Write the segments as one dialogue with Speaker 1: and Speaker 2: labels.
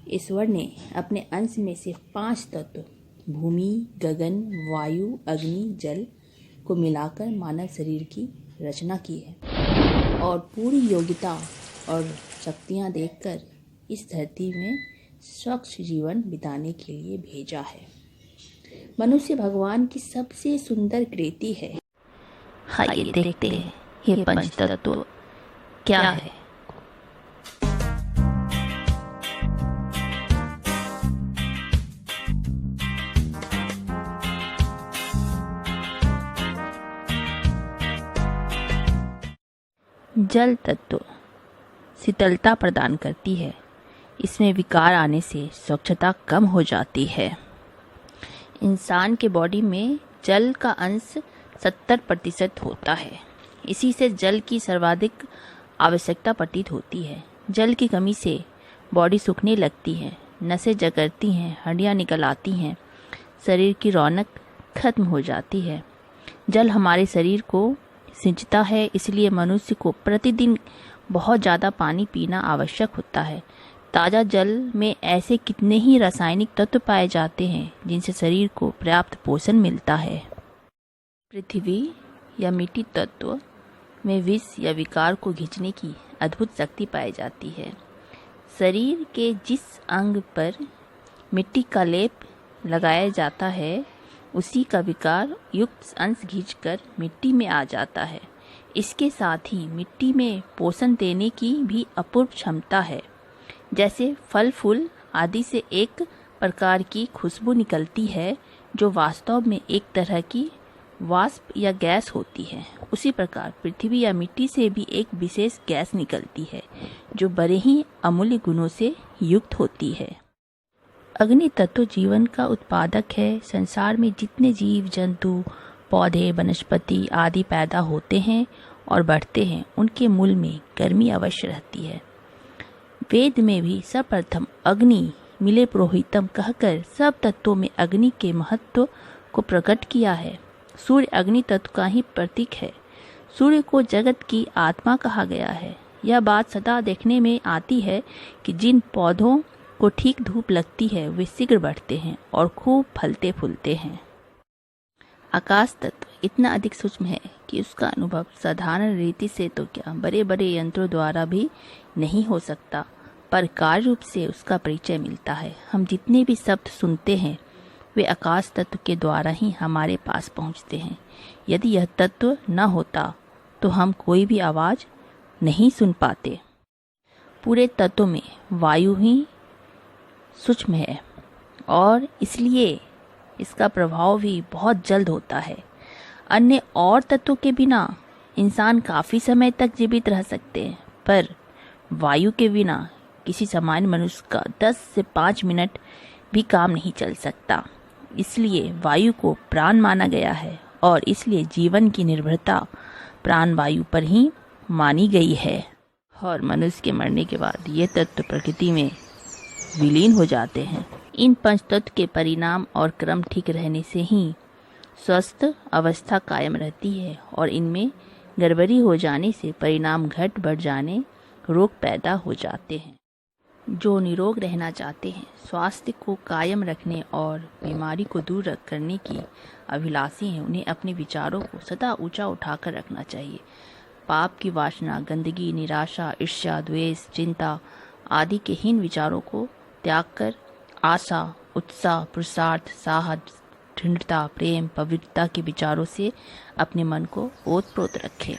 Speaker 1: ईश्वर ने अपने अंश में से 5 तत्व भूमि, गगन, वायु, अग्नि, जल को मिलाकर मानव शरीर की रचना की है और पूरी योग्यता और शक्तियाँ देकर इस धरती में स्वच्छ जीवन बिताने के लिए भेजा है। मनुष्य भगवान की सबसे सुंदर कृति है।
Speaker 2: आइए देखते हैं ये पंचतत्व क्या है। जल तत्व शीतलता प्रदान करती है। इसमें विकार आने से स्वच्छता कम हो जाती है। इंसान के बॉडी में जल का अंश 70% होता है। इसी से जल की सर्वाधिक आवश्यकता प्रतीत होती है। जल की कमी से बॉडी सूखने लगती है, नसें जकड़ती हैं, हड्डियां निकल आती हैं, शरीर की रौनक खत्म हो जाती है। जल हमारे शरीर को सिंचता है, इसलिए मनुष्य को प्रतिदिन बहुत ज़्यादा पानी पीना आवश्यक होता है। ताज़ा जल में ऐसे कितने ही रासायनिक तत्व पाए जाते हैं जिनसे शरीर को पर्याप्त पोषण मिलता है। पृथ्वी या मिट्टी तत्व में विष या विकार को खींचने की अद्भुत शक्ति पाई जाती है। शरीर के जिस अंग पर मिट्टी का लेप लगाया जाता है उसी का विकार युक्त अंश खींचकर मिट्टी में आ जाता है। इसके साथ ही मिट्टी में पोषण देने की भी अपूर्व क्षमता है। जैसे फल फूल आदि से एक प्रकार की खुशबू निकलती है जो वास्तव में एक तरह की वाष्प या गैस होती है, उसी प्रकार पृथ्वी या मिट्टी से भी एक विशेष गैस निकलती है जो बड़े ही अमूल्य गुणों से युक्त होती है। अग्नि तत्व जीवन का उत्पादक है। संसार में जितने जीव जंतु, पौधे, वनस्पति आदि पैदा होते हैं और बढ़ते हैं, उनके मूल में गर्मी अवश्य रहती है। वेद में भी सर्वप्रथम अग्नि मिले पुरोहितम कहकर सब तत्वों में अग्नि के महत्व को प्रकट किया है। सूर्य अग्नि तत्व का ही प्रतीक है। सूर्य को जगत की आत्मा कहा गया है। यह बात सदा देखने में आती है कि जिन पौधों को ठीक धूप लगती है वे शीघ्र बढ़ते हैं और खूब फलते फूलते हैं। आकाश तत्व इतना अधिक सूक्ष्म है कि उसका अनुभव साधारण रीति से तो क्या बड़े बड़े यंत्रों द्वारा भी नहीं हो सकता, पर कार्य रूप से उसका परिचय मिलता है। हम जितने भी शब्द सुनते हैं वे आकाश तत्व के द्वारा ही हमारे पास पहुंचते हैं। यदि यह तत्व न होता तो हम कोई भी आवाज़ नहीं सुन पाते। पूरे तत्व में वायु ही सूक्ष्म है और इसलिए इसका प्रभाव भी बहुत जल्द होता है। अन्य और तत्वों के बिना इंसान काफ़ी समय तक जीवित रह सकते हैं, पर वायु के बिना किसी सामान्य मनुष्य का 10 से 5 मिनट भी काम नहीं चल सकता। इसलिए वायु को प्राण माना गया है और इसलिए जीवन की निर्भरता प्राण वायु पर ही मानी गई है। और मनुष्य के मरने के बाद ये तत्व प्रकृति में विलीन हो जाते हैं। इन पंचतत्व के परिणाम और क्रम ठीक रहने से ही स्वस्थ अवस्था कायम रहती है और इनमें गड़बड़ी हो जाने से परिणाम घट बढ़ जाने, रोग पैदा हो जाते हैं। जो निरोग रहना चाहते हैं, स्वास्थ्य को कायम रखने और बीमारी को दूर करने की अभिलाषी हैं, उन्हें अपने विचारों को सदा ऊंचा उठाकर रखना चाहिए। पाप की वासना, गंदगी, निराशा, ईर्ष्या, द्वेष, चिंता आदि के हीन विचारों को त्याग कर आशा, उत्साह, पुरुषार्थ, साहस, दृढ़ता, प्रेम, पवित्रता के विचारों से अपने मन को ओतप्रोत रखें।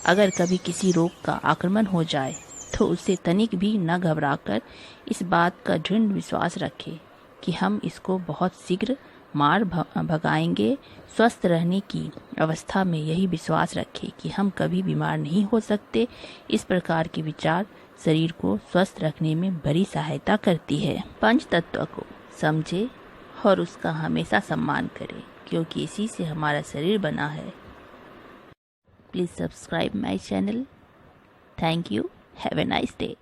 Speaker 2: अगर कभी किसी रोग का आक्रमण हो जाए तो उससे तनिक भी न घबराकर इस बात का दृढ़ विश्वास रखें कि हम इसको बहुत शीघ्र मार भगाएंगे। स्वस्थ रहने की अवस्था में यही विश्वास रखें कि हम कभी बीमार नहीं हो सकते। इस प्रकार के विचार शरीर को स्वस्थ रखने में बड़ी सहायता करती है। पंच तत्व को समझे और उसका हमेशा सम्मान करें, क्योंकि इसी से हमारा शरीर बना है। Please subscribe my channel. Thank you. Have a nice day.